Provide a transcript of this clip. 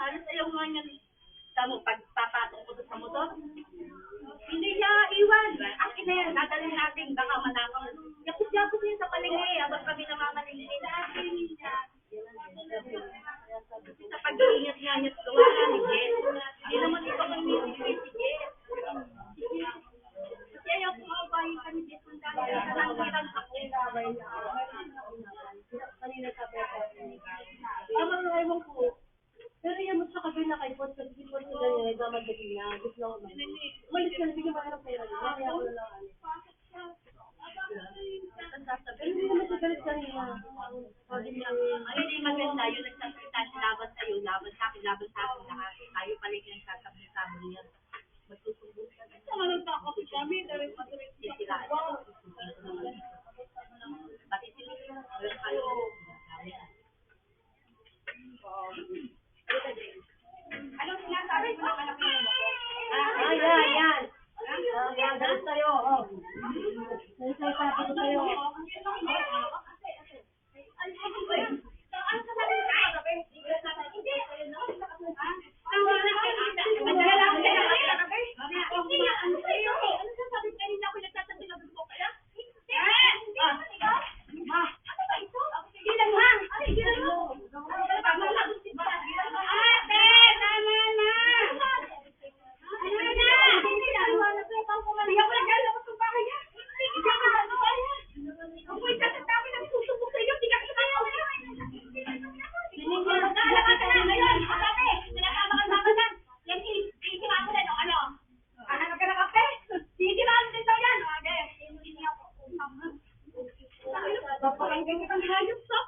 Halos ayaw nga niya. Tamo, pagpapatong ko sa motor, hindi niya iwan. Akin na yan, dadalhin natin, baka manakaw. Yakot-yakot niya sa palengke, habang kami namamalengke. Sa pag-iingat-ingat gawa nga ni Jess. Hindi naman ito kang music si Jess. Kasi ayaw kong awayin ka ni Jess ng dahil. Nangiran ako. Kanina sa pera. Ang ewan ko. Pero yan mo sa kabila kay Pons, kasi si Pons na ganyan, nagmamadali na. Gusto lang naman. Umalis ka, hindi ka mahirap pera. Kaya ako na lang. Pero hindi naman sa galit ka rin na. Ay, hindi maganda. Yung nagsasalita si laban sa'yo, laban sa akin lahat. Tayo pala yung nagsasabi niya. Magsusumbong ka. Sama lang ako si kami. Sisiraan. Pati sila. Kayo. Anong sinasabi mo naman ang pinino ko? Yan. Yan, galit sa'yo. Nagsasabi ko sa'yo. Paparanggan ka ng hayop sa